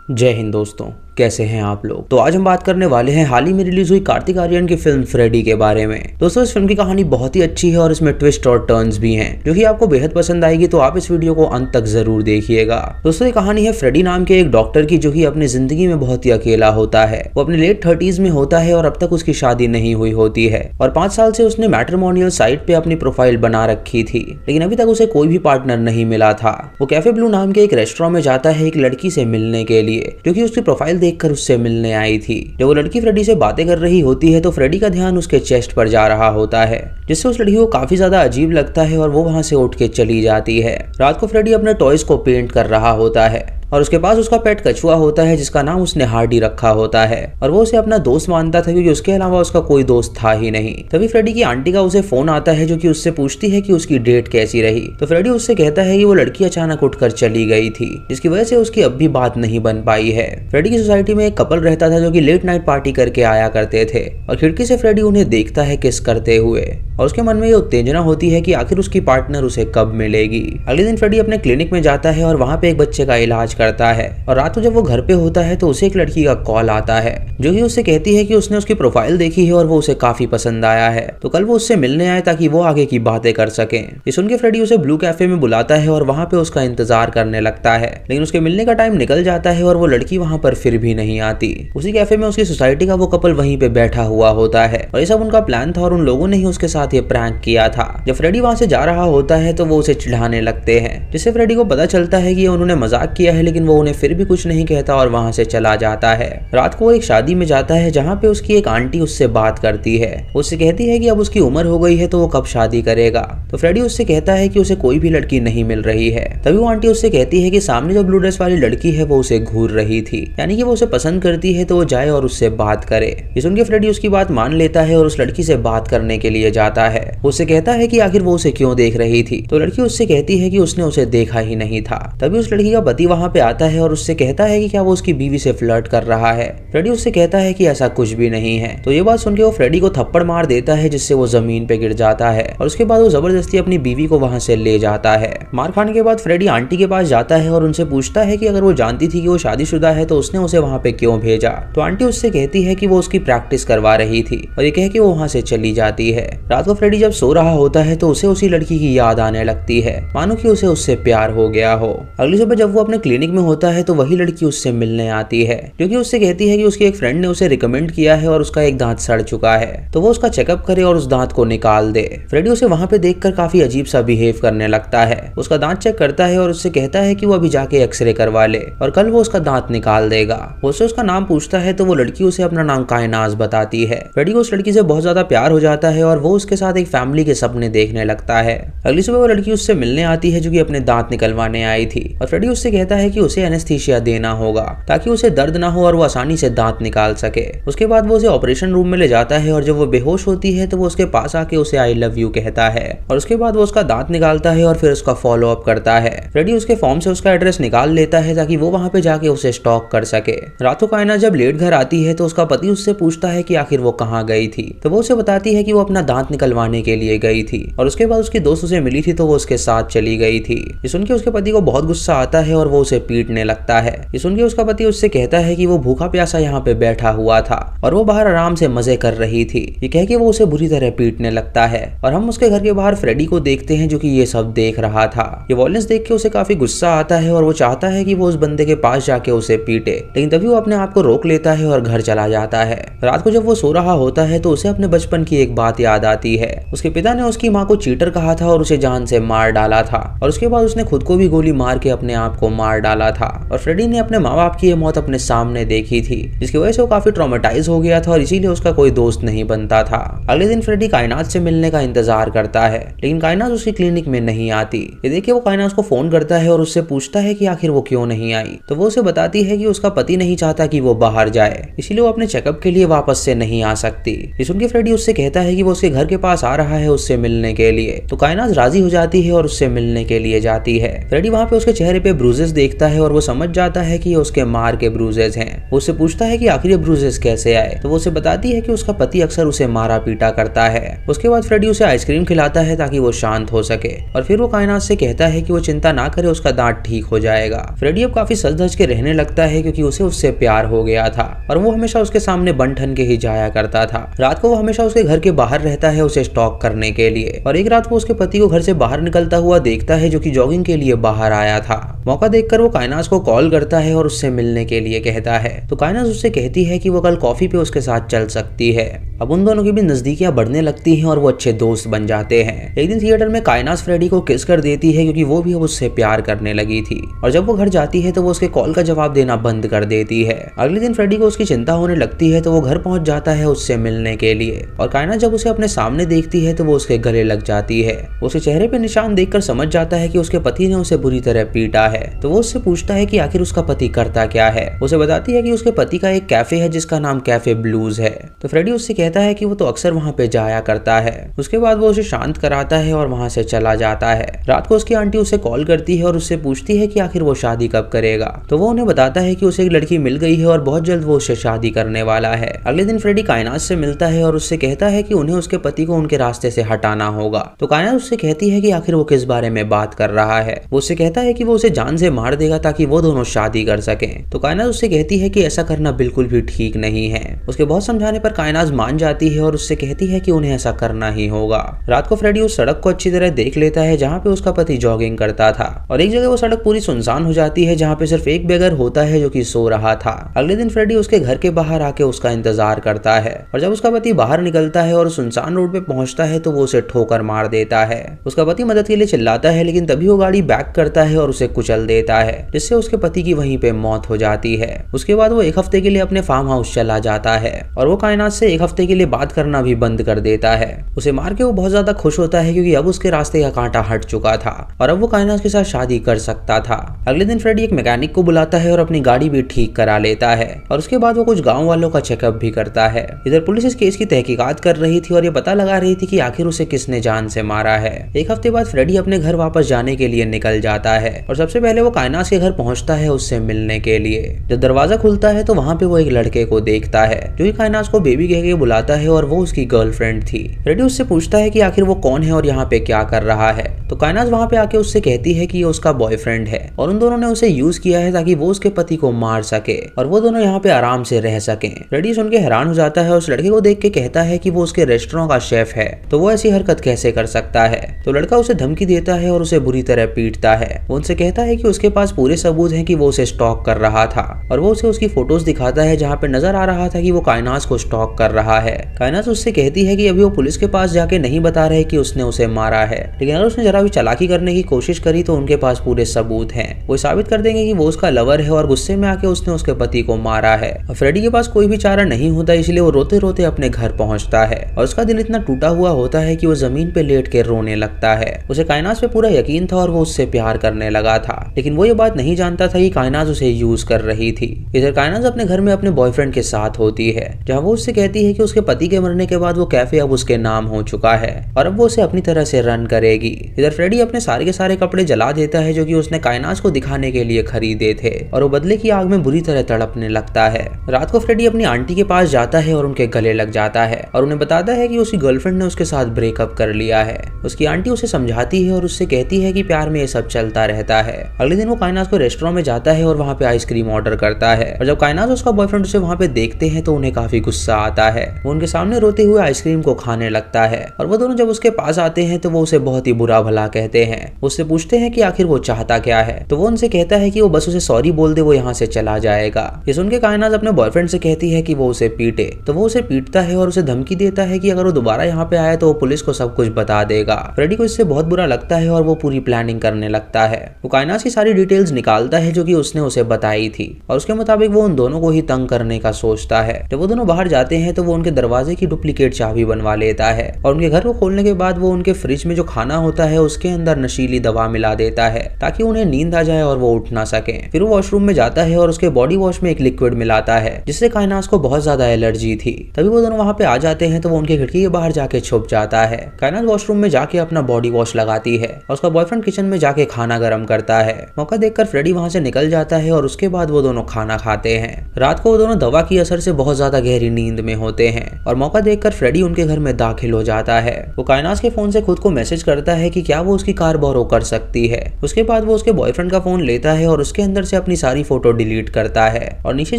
जय हिंद दोस्तों, कैसे हैं आप लोग। तो आज हम बात करने वाले हैं हाल ही में रिलीज हुई कार्तिक आर्यन की फिल्म फ्रेडी के बारे में। दोस्तों इस फिल्म की कहानी बहुत ही अच्छी है और इसमें ट्विस्ट और टर्न्स भी हैं जो कि आपको बेहद पसंद आएगी, तो आप इस वीडियो को अंत तक जरूर देखिएगा। दोस्तों ये कहानी है फ्रेडी नाम के एक डॉक्टर की जो कि अपनी जिंदगी में बहुत ही अकेला होता है। वो अपने लेट 30s में होता है और अब तक उसकी शादी नहीं हुई होती है और 5 साल से उसने मैट्रिमोनियल साइट पे अपनी प्रोफाइल बना रखी थी, लेकिन अभी तक उसे कोई भी पार्टनर नहीं मिला था। वो कैफे ब्लू नाम के एक रेस्टोरेंट में जाता है एक लड़की से मिलने के लिए जो कि उसकी प्रोफाइल देखकर उससे मिलने आई थी। जब वो लड़की फ्रेडी से बातें कर रही होती है तो फ्रेडी का ध्यान उसके चेस्ट पर जा रहा होता है, जिससे उस लड़की को काफी ज्यादा अजीब लगता है और वो वहां से उठ के चली जाती है। रात को फ्रेडी अपने टॉयज को पेंट कर रहा होता है और उसके पास उसका पेट कछुआ होता है जिसका नाम उसने हार्डी रखा होता है और वो उसे अपना दोस्त मानता था क्योंकि उसके अलावा उसका कोई दोस्त था ही नहीं। तभी फ्रेडी की आंटी का उसे फोन आता है जो कि उससे पूछती है कि उसकी डेट कैसी रही। तो फ्रेडी उससे कहता है कि वो लड़की अचानक उठकर चली गई थी, जिसकी वजह से उसकी अब भी बात नहीं बन पाई है। फ्रेडी की सोसाइटी में एक कपल रहता था जो कि लेट नाइट पार्टी करके आया करते थे और खिड़की से फ्रेडी उन्हें देखता है किस करते हुए और उसके मन में ये उत्तेजना होती है कि आखिर उसकी पार्टनर उसे कब मिलेगी। अगले दिन फ्रेडी अपने क्लिनिक में जाता है और वहाँ पे एक बच्चे का इलाज करता है और रात को जब वो घर पे होता है तो उसे एक लड़की का कॉल आता है जो कि उससे कहती है कि उसने उसकी प्रोफाइल देखी है और वो उसे काफी पसंद आया है, तो कल वो उससे मिलने आए ताकि वो आगे की बातें कर सके। ये सुन के फ्रेडी उसे ब्लू कैफे में बुलाता है और वहाँ पे उसका इंतजार करने लगता है, लेकिन उसके मिलने का टाइम निकल जाता है और वो लड़की वहाँ पर फिर भी नहीं आती। उसी कैफे में उसकी सोसाइटी का वो कपल वहीं पे बैठा हुआ होता है और ये सब उनका प्लान था और उन लोगों ने ही उसके साथ ये प्रैंक किया था। जब फ्रेडी वहाँ से जा रहा होता है तो वो उसे चिढ़ाने लगते हैं, जिससे फ्रेडी को पता चलता है कि उन्होंने मजाक किया है, लेकिन वो उन्हें फिर भी कुछ नहीं कहता और वहाँ से चला जाता है। रात को वो एक शादी में जाता है जहाँ पे उसकी एक आंटी उससे बात करती है। उससे कहती है कि अब उसकी उम्र हो गई है तो वो कब शादी करेगा। तो फ्रेडी उससे कहता है कि उसे कोई भी लड़की नहीं मिल रही है। तभी वो आंटी उससे कहती है कि सामने जो ब्लू ड्रेस वाली लड़की है वो उसे घूर रही थी, यानी कि वो उसे पसंद करती है, तो वो जाए और उससे बात करे। ये सुन के फ्रेडी उसकी बात मान लेता है और उस लड़की से बात करने के लिए जाता है। उससे कहता है कि आखिर वो उसे क्यों देख रही थी, तो लड़की उससे कहती है कि उसने उसे देखा ही नहीं था। तभी उस लड़की का पति वहाँ पे आता है और उससे कहता है कि क्या वो उसकी बीवी से फ्लर्ट कर रहा है। फ्रेडी उससे कहता है कि ऐसा कुछ भी नहीं है। तो ये बात सुनकर वो फ्रेडी को थप्पड़ मार देता है जिससे वो जमीन पे गिर जाता है और उसके बाद वो जबरदस्ती अपनी बीवी को वहां से ले जाता है। मार खाने के बाद फ्रेडी आंटी के पास जाता है और उनसे पूछता है कि अगर वो जानती थी कि वो शादीशुदा है तो उसने उसे वहां पे क्यों भेजा। तो आंटी उससे कहती है कि वो उसकी प्रैक्टिस करवा रही थी और ये कह के वो वहां से चली जाती है। रात को फ्रेडी जब सो रहा होता है तो उसे उसी लड़की की याद आने लगती है, मानो कि उसे उससे प्यार हो गया हो। अगली सुबह जब वो अपने क्लिनिक में होता है तो वही लड़की उससे मिलने आती है, क्योंकि उससे कहती है कि उसके एक फ्रेंड ने उसे रिकमेंड किया है और उसका एक दांत सड़ चुका है, तो वो उसका चेकअप करे और उस दांत को निकाल दे। फ्रेडी उसे वहां पे देखकर काफी अजीब सा बिहेव करने लगता है। उसका दांत चेक करता है और उससे कहता है कि वो अभी जाके एक्सरे करवा ले और कल वो उसका दांत निकाल देगा। वो उससे उसका नाम पूछता है तो वो लड़की उसे अपना नाम कायनाज बताती है। फ्रेडी को उस लड़की से बहुत ज्यादा प्यार हो जाता है और वो उसके साथ एक फैमिली के सपने देखने लगता है। अगली सुबह वो लड़की उससे मिलने आती है जो कि अपने दांत निकलवाने आई थी और फ्रेडी उससे कहता है कि उसे एनेस्थीसिया देना होगा ताकि उसे दर्द ना हो और वो आसानी से दांत निकाल सके। उसके बाद वो उसे ऑपरेशन रूम में ले जाता है और जब वो बेहोश होती है तो वो उसके पास आके उसे आई लव यू कहता है और उसके बाद वो उसका दांत निकालता है और फिर उसका फॉलो अप करता है। फ्रेडी उसके फॉर्म से उसका एड्रेस निकाल लेता है ताकि वो वहां पे जाके उसे स्टॉक कर सके। रात को कायनात जब लेट घर आती है तो उसका पति उससे पूछता है कि आखिर वो कहाँ गई थी, तो वो उसे बताती है कि वो अपना दांत निकलवाने के लिए गई थी और उसके बाद उसकी दोस्त उसे मिली थी तो वो उसके साथ चली गई थी। ये सुन के उसके पति को बहुत गुस्सा आता है और वो उसे पीटने लगता है। ये सुन के उसका पति उससे कहता है कि वो भूखा प्यासा यहाँ पे बैठा हुआ था और वो बाहर आराम से मजे कर रही थी। ये कह के वो उसे बुरी तरह पीटने लगता है और हम उसके घर के बाहर फ्रेडी को देखते हैं जो कि ये सब देख रहा था। ये वॉयलेंस देख के उसे काफी गुस्सा आता है और वो चाहता है कि वो उस बंदे के पास जाके उसे पीटे, लेकिन तभी वो अपने आप को रोक लेता है और घर चला जाता है। रात को जब वो सो रहा होता है तो उसे अपने बचपन की एक बात याद आती है। उसके पिता ने उसकी माँ को चीटर कहा था और उसे जान से मार डाला था और उसके बाद उसने खुद को भी गोली मार के अपने आप को मार डाला था और फ्रेडी ने अपने माँ बाप की ये मौत अपने सामने देखी थी, जिसकी वजह से वो काफी ट्रॉमेटाइज हो गया था और इसीलिए उसका कोई दोस्त नहीं बनता था। अगले दिन फ्रेडी कायनात से मिलने का इंतजार करता है, लेकिन कायनात उसकी क्लिनिक में नहीं आती। ये देख के वो कायनात को फोन करता है और उससे पूछता है कि आखिर वो क्यों नहीं आई। तो वो उसे बताती है कि उसका पति नहीं चाहता कि वो बाहर जाए, इसीलिए वो अपने चेकअप के लिए वापस से नहीं आ सकती। ये सुन के फ्रेडी उससे कहता है कि वो उसके घर के पास आ रहा है उससे मिलने के लिए, तो कायनात राजी हो जाती है और उससे मिलने के लिए जाती है। फ्रेडी वहाँ पे उसके चेहरे पे ब्रूजेस देखता देखता है और वो समझ जाता है कि ये उसके मार के ब्रूजेस हैं। वो उससे पूछता है कि आखिर ये ब्रूजेस कैसे आए, तो वो उसे बताती है कि उसका पति अक्सर उसे मारा पीटा करता है। उसके बाद फ्रेडी उसे आइसक्रीम खिलाता है ताकि वो शांत हो सके और फिर वो कायनात से कहता है कि वो चिंता ना करे, उसका दांत ठीक हो जाएगा। फ्रेडी अब काफी सज धज के रहने लगता है क्योंकि उसे उससे प्यार हो गया था और वो हमेशा उसके सामने बन ठन के ही जाया करता था। रात को वो हमेशा उसके घर के बाहर रहता है उसे स्टॉक करने के लिए, और एक रात वो उसके पति को घर से बाहर निकलता हुआ देखता है जो कि जॉगिंग के लिए बाहर आया था। मौका देखकर वो कायनात को कॉल करता है और उससे मिलने के लिए कहता है, तो कायनात उससे कहती है कि वो कल कॉफी पे उसके साथ चल सकती है। अब उन दोनों की भी नजदीकियां बढ़ने लगती हैं और वो अच्छे दोस्त बन जाते हैं। एक दिन थिएटर में कायनात फ्रेडी को किस कर देती है क्योंकि वो भी अब उससे प्यार करने लगी थी, और जब वो घर जाती है तो वो उसके कॉल का जवाब देना बंद कर देती है। अगले दिन फ्रेडी को उसकी चिंता होने लगती है तो वो घर पहुंच जाता है उससे मिलने के लिए, और कायनात जब उसे अपने सामने देखती है तो वो उसके गले लग जाती है। उसके चेहरे पे निशान देखकर समझ जाता है कि उसके पति ने उसे बुरी तरह पीटा है, तो वो उससे पूछता है कि आखिर उसका पति करता क्या है। उसे बताती है कि उसके पति का एक कैफे है जिसका नाम कैफे ब्लूज है, तो फ्रेडी उससे कहता है कि वो तो अक्सर वहाँ पे जाया करता है। उसके बाद वो उसे शांत कराता है और वहाँ से चला जाता है। रात को उसकी आंटी उसे कॉल करती है और उससे पूछती है कि आखिर वो शादी कब करेगा, तो वो उन्हें बताता है कि उसे एक लड़की मिल गई है और बहुत जल्द वो उससे शादी करने वाला है। अगले दिन फ्रेडी कायनात से मिलता है और उससे कहता है कि उन्हें उसके पति को उनके रास्ते से हटाना होगा, तो कायनात उससे कहती है कि आखिर वो किस बारे में बात कर रहा है। वो उससे कहता है कि वो उसे जान से मार देगा ताकि वो दोनों शादी कर सकें, तो कायनात उससे कहती है कि ऐसा करना बिल्कुल भी ठीक नहीं है। उसके बहुत समझाने पर कायनात मान जाती है और उससे कहती है कि उन्हें ऐसा करना ही होगा। रात को फ्रेडी उस सड़क को अच्छी तरह देख लेता है जहाँ पे उसका पति जॉगिंग करता था, और एक जगह वो सड़क पूरी सुनसान हो जाती है जहाँ पे सिर्फ एक बेगर होता है जो कि सो रहा था। अगले दिन फ्रेडी उसके घर के बाहर आके उसका इंतजार करता है, और जब उसका पति बाहर निकलता है और सुनसान रोड पे पहुंचता है तो वो उसे ठोकर मार देता है। उसका पति मदद के लिए चिल्लाता है लेकिन तभी वो गाड़ी बैक करता है और उसे कुचल देता है, जिससे उसके पति की वहीं पे मौत हो जाती है। उसके बाद वो एक हफ्ते के लिए अपने फार्म हाउस चला जाता है और वो कायनात से एक हफ्ते के लिए बात करना भी बंद कर देता है। उसे मार के वो बहुत ज्यादा खुश होता है क्योंकि अब उसके रास्ते का कांटा हट चुका था और अब वो कायनात के साथ शादी कर सकता था। अगले दिन फ्रेडी एक मैकेनिक को बुलाता है और अपनी गाड़ी भी ठीक करा लेता है, और उसके बाद वो कुछ गाँव वालों का चेकअप भी करता है। इधर पुलिस इस केस की तहकीकात कर रही थी और ये पता लगा रही थी कि आखिर उसे किसने जान से मारा है। एक हफ्ते बाद फ्रेडी अपने घर वापस जाने के लिए निकल जाता है और सबसे पहले वो कायनात के घर पहुंचता है उससे मिलने के लिए। जब दरवाजा खुलता है तो वहाँ पे वो एक लड़के को देखता है जो कि कायनात को बेबी कह के बुलाता है और वो उसकी गर्लफ्रेंड थी। फ्रेडी उससे पूछता है कि आखिर वो कौन है और यहाँ पे क्या कर रहा है, तो कायनात वहाँ पे आके उससे कहती है कि ये उसका बॉयफ्रेंड है और उन दोनों ने उसे यूज किया है ताकि वो उसके पति को मार सके और वो दोनों यहाँ पे आराम से रह सके। फ्रेडी सुन के हैरान हो जाता है और उस लड़के को देख के कहता है कि वो उसके रेस्टोरेंट का शेफ है, तो वो ऐसी हरकत कैसे कर सकता है। तो लड़का उसे धमकी देता है और उसे बुरी तरह पीटता है। वो उनसे कहता है कि उसके पास पूरे सबूत हैं कि वो उसे स्टॉक कर रहा था, और वो उसे उसकी फोटोज दिखाता है जहाँ पे नजर आ रहा था कि वो कायनात को स्टॉक कर रहा है। कायनात उससे कहती है कि अभी वो पुलिस के पास जाके नहीं बता रहे कि उसने उसे मारा है, लेकिन अगर उसने जरा भी चालाकी करने की कोशिश करी तो उनके पास पूरे सबूत हैं। वो साबित कर देंगे कि वो उसका लवर है और गुस्से में आके उसने उसके पति को मारा है। और फ्रेडी के पास कोई भी चारा नहीं होता, इसलिए वो रोते रोते अपने घर पहुंचता है और उसका दिल इतना टूटा हुआ होता है कि वो जमीन पे लेट के रोने लगता है। उसे कायनात पे पूरा यकीन था और वो उससे प्यार करने लगा था, लेकिन वो ये बात नहीं जानता था कि कायनात उसे यूज कर रही थी। इधर कायनात अपने घर में अपने बॉयफ्रेंड के साथ होती है, जहाँ वो उससे कहती है कि उसके पति के मरने के बाद वो कैफे अब उसके नाम हो चुका है और अब वो उसे अपनी तरह से रन करेगी। इधर फ्रेडी अपने सारे के सारे कपड़े जला देता है जो कि उसने कायनात को दिखाने के लिए खरीदे थे, और वो बदले की आग में बुरी तरह तड़पने लगता है। रात को फ्रेडी अपनी आंटी के पास जाता है और उनके गले लग जाता है और उन्हें बताता है कि उसकी गर्लफ्रेंड ने उसके साथ ब्रेकअप कर लिया है। उसकी आंटी उसे समझाती है और उससे कहती है कि प्यार में ये सब चलता रहता है। अगले दिन वो कायनात को रेस्टोरेंट में जाता है और वहाँ पे आइसक्रीम ऑर्डर करता है, और जब कायनात उसका बॉयफ्रेंड उसे वहाँ पे देखते हैं तो उन्हें काफी गुस्सा आता है। वो उनके सामने रोते हुए आइसक्रीम को खाने लगता है, और वो दोनों जब उसके पास आते हैं तो वो उसे बहुत ही बुरा भला कहते हैं। उससे पूछते हैं कि आखिर वो चाहता क्या है, तो वो उनसे कहता है कि वो बस उसे सॉरी बोल दे, वो यहाँ से चला जाएगा। ये सुन के कायनात अपने बॉयफ्रेंड से कहती है कि वो उसे पीटे, तो वो उसे पीटता है और उसे धमकी देता है कि अगर वो दोबारा यहाँ पे आए तो वो पुलिस को सब कुछ बता देगा। फ्रेडी को इससे बहुत बुरा लगता है और वो पूरी प्लानिंग करने लगता है। वो कायनात की सारी डिटेल्स निकालता है जो कि उसने उसे बताई थी, और उसके मुताबिक वो उन दोनों को ही तंग करने का सोचता है। जब वो दोनों बाहर जाते हैं तो वो उनके दरवाजे की डुप्लीकेट चाबी बनवा लेता है, और उनके घर को खोलने के बाद वो उनके फ्रिज में जो खाना होता है उसके अंदर नशीली दवा मिला देता है ताकि उन्हें नींद आ जाए और वो उठ ना सके। फिर वो वॉशरूम में जाता है और उसके बॉडी वॉश में एक लिक्विड मिलाता है जिससे कायनात को बहुत ज्यादा एलर्जी थी। तभी वो दोनों वहाँ पे आ जाते हैं तो वो उनके खिड़की के बाहर जाके छुप जाता है। कायनात वॉशरूम में जाके अपना बॉडी वॉश लगाती है और उसका बॉयफ्रेंड किचन में जाके खाना गर्म करता है। मौका देख देखकर फ्रेडी वहां से निकल जाता है और उसके बाद वो दोनों खाना खाते हैं। रात को वो दोनों दवा की असर से बहुत ज्यादा गहरी नींद में होते हैं और मौका देखकर फ्रेडी उनके घर में दाखिल हो जाता है। वो कायनास के फोन से खुद को मैसेज करता है कि क्या वो उसकी कार बोरो कर सकती है। उसके बाद वो उसके बॉयफ्रेंड का फोन लेता है और उसके अंदर से अपनी सारी फोटो डिलीट करता है और नीचे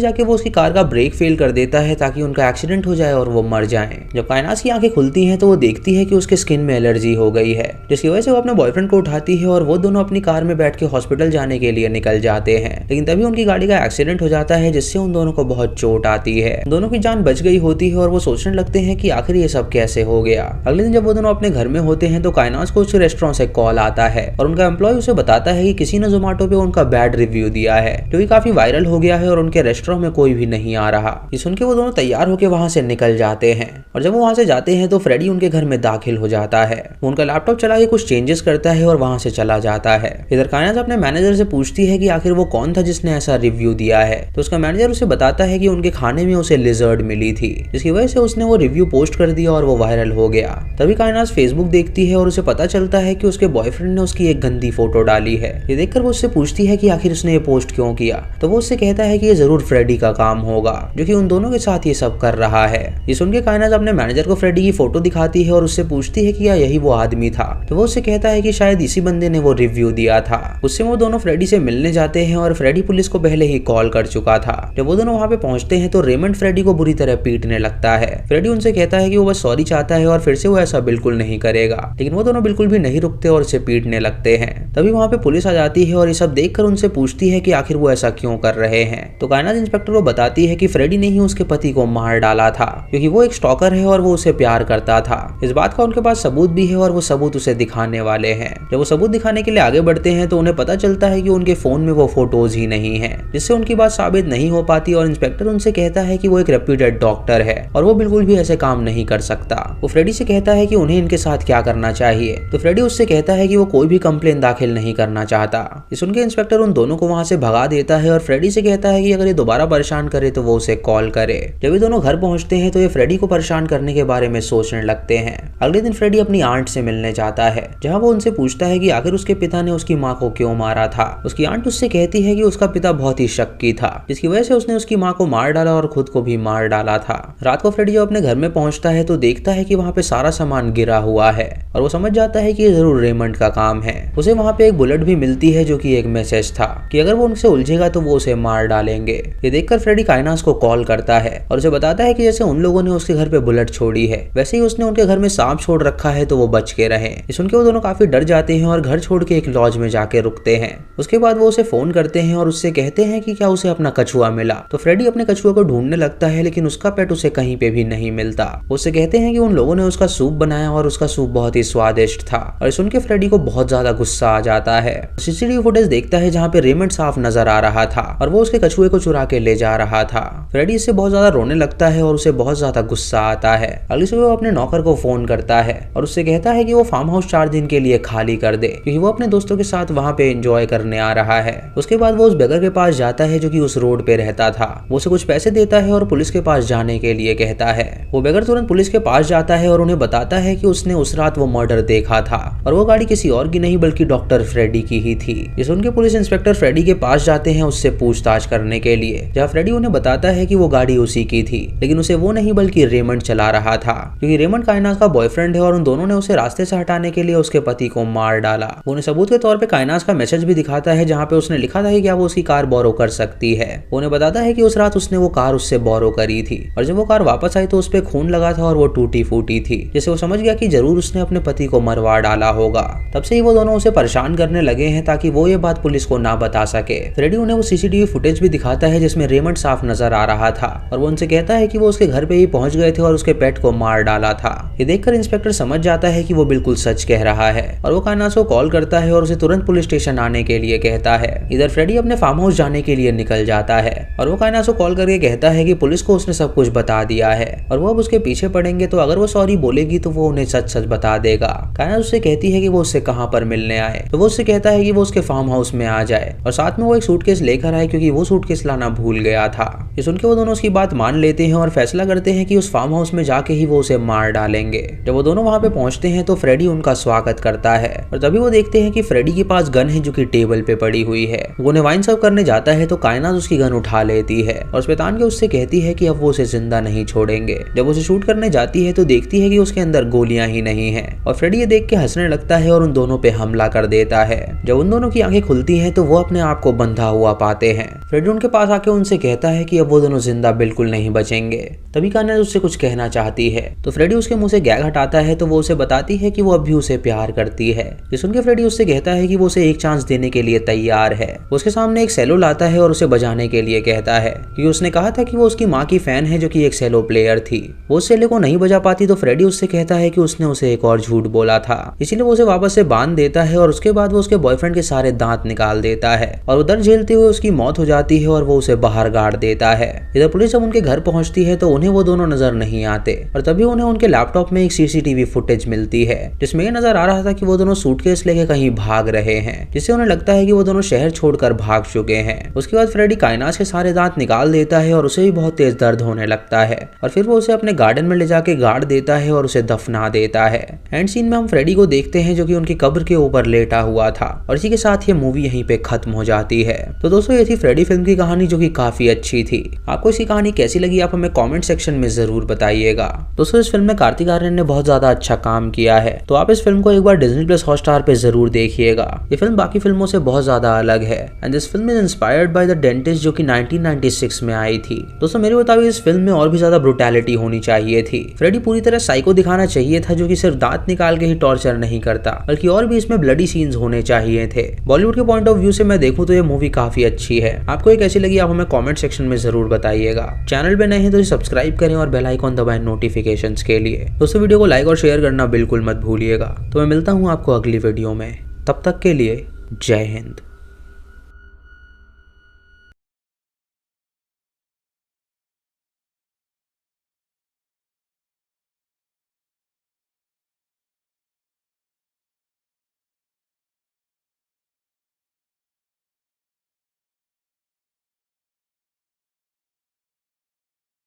जाके वो उसकी कार का ब्रेक फेल कर देता है ताकि उनका एक्सीडेंट हो जाए और वो मर जाए। जब कायनास की आंखें खुलती हैं तो वो देखती है कि उसके स्किन में एलर्जी हो गई है, जिसकी वजह से वो अपने बॉयफ्रेंड को उठाती है और वो दोनों अपनी कार में बैठ के हॉस्पिटल जाने के लिए निकल जाते हैं। लेकिन तभी उनकी गाड़ी का एक्सीडेंट हो जाता है जिससे उन दोनों को बहुत चोट आती है। दोनों की जान बच गई होती है और वो सोचने लगते हैं कि आखिर ये सब कैसे हो गया। अगले दिन जब वो दोनों अपने घर में होते हैं तो कायनास को उस रेस्टोरेंट से कॉल आता है और उनका एम्प्लॉय उसे बताता है कि किसी ने जोमेटो पे उनका बैड रिव्यू दिया है जो कि काफी वायरल हो गया है और उनके रेस्टोरेंट में कोई भी नहीं आ रहा। ये सुन के वो दोनों तैयार होकर वहां से निकल जाते हैं और जब वो वहां से जाते हैं तो फ्रेडी उनके घर में दाखिल हो जाता है। वो उनका लैपटॉप चला के कुछ चेंजेस करता है और वहां से चला जाता है। इधर कायनास अपने मैनेजर से पूछती है कि आखिर वो कौन था जिसने ऐसा रिव्यू दिया है। तो उसका मैनेजर उसे बताता है कि उनके खाने में उसे लिजर्ड मिली थी, जिसकी वजह से उसने वो रिव्यू पोस्ट कर दिया और वो वायरल हो गया। तभी कायनास फेसबुक देखती है और उसे पता चलता है कि उसके बॉयफ्रेंड ने उसकी एक गंदी फोटो डाली है। ये देखकर वो उससे पूछती है कि आखिर उसने ये पोस्ट क्यों किया। तो वो उससे कहता है कि ये जरूर फ्रेडी का काम होगा जो कि उन दोनों के साथ ये सब कर रहा है। ये सुन के कायनास अपने मैनेजर को फ्रेडी की फोटो दिखाती है और उससे पूछती है कि क्या यही वो आदमी था। तो वो उससे कहता है कि शायद इसी बंदे ने वो रिव्यू दिया था। उससे वो दोनों फ्रेडी से मिलने जाते हैं और फ्रेडी पुलिस को पहले ही कॉल कर चुका था। जब वो दोनों वहां पे पहुंचते हैं तो रेमंड फ्रेडी को बुरी तरह पीटने लगता है। फ्रेडी उनसे कहता है कि वो बस सॉरी चाहता है और फिर से वो ऐसा बिल्कुल नहीं करेगा, लेकिन वो दोनों बिल्कुल भी नहीं रुकते और उसे पीटने लगते हैं। तभी वहां पे पुलिस आ जाती है और ये सब देखकर उनसे पूछती है कि आखिर वो ऐसा क्यों कर रहे हैं। तो कायनास इंस्पेक्टर को बताती है कि फ्रेडी ने ही उसके पति को मार डाला था क्योंकि वो एक स्टॉकर है और वो उसे प्यार करता था। इस बात का उनके पास सबूत भी है और वो सबूत उसे दिखाने वाले हैं। जब वो सबूत दिखाने के लिए आगे बढ़ते हैं तो उन्हें पता चलता है कि उनके फोन में वो फोटोज ही नहीं है, जिससे उनकी बात साबित नहीं हो पाती और इंस्पेक्टर उनसे कहता है कि वो एक रेप्यूटेड डॉक्टर है और वो बिल्कुल भी ऐसे काम नहीं कर सकता। वो फ्रेडी से कहता है कि उन्हें इनके साथ क्या करना चाहिए। तो फ्रेडी उससे कहता है कि वो कोई भी कंप्लेन दाखिल नहीं करना चाहता। ये सुनकर इंस्पेक्टर उन दोनों को वहां से भगा देता है और फ्रेडी से कहता है कि अगर ये दोबारा परेशान करे तो वो उसे कॉल करे। जब ये दोनों घर पहुंचते हैं तो ये फ्रेडी को परेशान करने के बारे में सोचने लगते हैं। अगले दिन फ्रेडी अपनी आंट से मिलने जाता है, जहां वो उनसे पूछता है कि आखिर उसके पिता ने उसकी माँ को क्यों मारा था। उसकी आंट उससे कहती है कि उसका पिता बहुत ही शक्की था, जिसकी वजह से उसने उसकी माँ को मार डाला और खुद को भी मार डाला था। रात को फ्रेडी जब अपने घर में पहुंचता है तो देखता है कि वहाँ पे सारा सामान गिरा हुआ है और वो समझ जाता है कि ये जरूर रेमंड का काम है। उसे वहाँ पे एक बुलेट भी मिलती है जो कि एक मैसेज था कि अगर वो उनसे उलझेगा तो वो उसे मार डालेंगे। ये देखकर फ्रेडी कायनास को कॉल करता है और उसे बताता है कि जैसे उन लोगों ने उसके घर पे बुलेट छोड़ी है वैसे ही उसने उनके घर में सांप छोड़ रखा है तो वो बच के रहे। सुनकर वो दोनों काफी डर जाते हैं और घर छोड़ के एक लॉज में जाके रुकते हैं। उसके बाद वो उसे फोन करते हैं और उससे कहते हैं कि क्या उसे अपना कछुआ मिला। तो फ्रेडी अपने कछुआ को ढूंढने लगता है लेकिन उसका पेट उसे कहीं पे भी नहीं मिलता। उससे कहते हैं कि उन लोगों ने उसका सूप बनाया और उसका सूप बहुत ही स्वादिष्ट था। और सुन के फ्रेडी को बहुत ज्यादा गुस्सा आ जाता है। सीसीटीवी फुटेज देखता है जहाँ पे रेमंड साफ नजर आ रहा था और वो उसके कछुए को चुरा के ले जा रहा था। फ्रेडी इससे बहुत ज्यादा रोने लगता है और उसे बहुत ज्यादा गुस्सा आता है। अगली सुबह वो अपने नौकर को फोन करता है और उससे कहता है कि वो फार्म हाउस 4 दिन के लिए खाली कर दे क्योंकि वो अपने दोस्तों के साथ वहाँ पे एंजॉय करने आ रहा है। उसके बाद वो उस बेगर के पास जाता है जो कि उस रोड पे रहता था। वो उसे कुछ पैसे देता है और पुलिस के पास जाने के लिए कहता है। वो बेगर तुरंत पुलिस के पास जाता है और उन्हें बताता है कि उसने उस रात वो मर्डर देखा था और वो गाड़ी किसी और की नहीं बल्कि डॉक्टर फ्रेडी की ही थी। ये सुनकर पुलिस इंस्पेक्टर फ्रेडी के पास जाते हैं उससे पूछताछ करने के लिए, जहाँ फ्रेडी उन्हें बताता है कि वो गाड़ी उसी की थी लेकिन उसे वो नहीं बल्कि रेमंड चला रहा था क्योंकि रेमंड कायनास का बॉयफ्रेंड है और उन दोनों ने उसे रास्ते से हटाने के लिए उसके पति को मार डाला। वो उन्हें सबूत के तौर पे कायनास का मैसेज भी दिखाता है जहाँ पे उसने लिखा था कि क्या वो उसकी कार बोरो कर सकती है। वो उन्हें बताता है कि उस रात उसने वो कार उससे बोरो करी थी और जब वो कार वापस आई तो उस पे खून लगा था और वो टूटी फूटी थी, जिससे वो समझ गया कि जरूर उसने अपने पति को मरवा डाला होगा। तब से ही वो दोनों उसे परेशान करने लगे हैं ताकि वो ये बात पुलिस को ना बता सके। फ्रेडी उन्हें वो सीसीटीवी फुटेज भी दिखाता है जिसमें रेमंड साफ नजर आ रहा था और वो उनसे कहता है कि वो उसके घर पे ही पहुंच गए थे और उसके पेट को मार डाला था। ये देखकर इंस्पेक्टर समझ जाता है कि वो बिल्कुल सच कह रहा है और वो कायनास को कॉल करता है और उसे तुरंत पुलिस स्टेशन आने के लिए कहता है। इधर फ्रेडी अपने फार्म हाउस जाने के लिए निकल जाता है और वो कायनास को कॉल करके कहता है कि पुलिस को उसने सब कुछ बता दिया है और वो अब उसके पीछे पड़ेंगे तो अगर वो सॉरी बोलेगी तो वो उन्हें सच सच बता देगा। कायनास उससे कहती है कि वो उससे कहाँ पर मिलने आए तो वो उससे कहता है कि वो उसके फार्म हाउस में आ जाए और साथ में वो एक सूटकेस लेकर आए क्योंकि वो सूटकेस लाना भूल गया था। ये सुनकर वो दोनों उसकी बात मान लेते हैं और फैसला करते हैं कि उस फार्म हाउस में जाके ही वो उसे मार डालेंगे। जब वो दोनों वहाँ पे पहुंचते हैं तो फ्रेडी उनका स्वागत करता है और तभी वो देखते हैं कि फ्रेडी के पास गन है जो कि टेबल पे पड़ी हुई है। वो उन्हें वाइन सर्व करने जाता है तो कायनात उसकी गन उठा लेती है और उस पे तान के उससे कहती है कि अब वो उसे जिंदा नहीं छोड़ेंगे। जब उसे शूट करने जाती है तो देखती है कि उसके अंदर गोलियां ही नहीं है और फ्रेडी ये देख के हंसने लगता है और उन दोनों पे हमला कर देता है। जब उन दोनों की आंखें खुलती हैं तो वो अपने आप को बंधा हुआ पाते हैं। फ्रेडी उनके पास आके उनसे कहता है कि अब वो दोनों जिंदा बिल्कुल नहीं बचेंगे। तभी कायनात उससे कुछ कहना चाहती है तो फ्रेडी उसके मुंह से गैग हटाता है तो वो उसे बताती है कि वो अब भी उसे प्यार करती है। ये सुन के फ्रेडी उससे कहता है कि वो उसे एक चांस देने के लिए तैयार है। उसके सामने एक सेलो लाता है और उसे बजाने के लिए कहता है क्योंकि उसने कहा था कि वो उसकी माँ की फैन है जो कि एक सेलो प्लेयर थी। वो उस सेलो को नहीं बजा पाती तो फ्रेडी उससे कहता है कि उसने उसे एक और झूठ बोला था, इसीलिए वो उसे वापस से बांध देता है और उसके बाद वो उसके बॉयफ्रेंड के सारे दांत निकाल देता है और उधर झेलते हुए उसकी मौत हो जाती है और वो उसे बाहर गाड़ देता है। इधर पुलिस जब उनके घर पहुंचती है तो उन्हें वो दोनों नजर नहीं आते और तभी उन्हें उनके लैपटॉप में एक सीसीटीवी फुटेज मिलती है जिसमें ये नजर आ रहा था कि वो दोनों सूटकेस लेके कहीं भाग रहे हैं, जिससे उन्हें लगता है कि वो दोनों शहर छोड़कर भाग चुके हैं। उसके बाद फ्रेडी कायनात के सारे दांत निकाल देता है और उसे भी बहुत तेज दर्द होने लगता है और फिर वो उसे अपने गार्डन में ले जाके गाड़ देता है और उसे दफना देता है। एंड सीन में हम फ्रेडी को देखते हैं जो कि उनकी कब्र के ऊपर लेटा हुआ था और इसी के साथ ये मूवी यहीं पे खत्म हो जाती है। तो दोस्तों ये थी फ्रेडी फिल्म की कहानी जो कि काफी अच्छी थी। आपको इसकी कहानी कैसी लगी आप हमें कमेंट सेक्शन में जरूर बताइएगा। दोस्तों इस फिल्म में कार्तिक आर्यन ने बहुत ज्यादा अच्छा काम किया है तो आप इस फिल्म को एक बार डिज्नी प्लस हॉटस्टार पे जरूर देखिएगा। ये फिल्म बाकी फिल्मों से बहुत ज्यादा अलग है and this film is inspired by the dentist जो कि 1996 में आई थी। दोस्तों मेरे मुताबिक इस फिल्म में और भी ज्यादा ब्रुटैलिटी होनी चाहिए थी। फ्रेडी पूरी तरह साइको दिखाना चाहिए था जो कि सिर्फ दांत निकाल के ही टॉर्चर नहीं करता बल्कि और भी इसमें ब्लडी सीन्स होने चाहिए थे। बॉलीवुड के पॉइंट ऑफ व्यू से मैं देखूं तो ये मूवी काफी अच्छी है। आपको ये कैसी लगी आप हमें कमेंट सेक्शन में जरूर बताइएगा। चैनल पे नए हैं तो सब्सक्राइब करें और बेल आइकॉन दबाएं नोटिफिकेशंस के लिए। दोस्तों वीडियो को लाइक और शेयर करना बिल्कुल मत भूलिएगा। तो मैं मिलता हूँ आपको अगली वीडियो में, तब तक के लिए जय हिंद।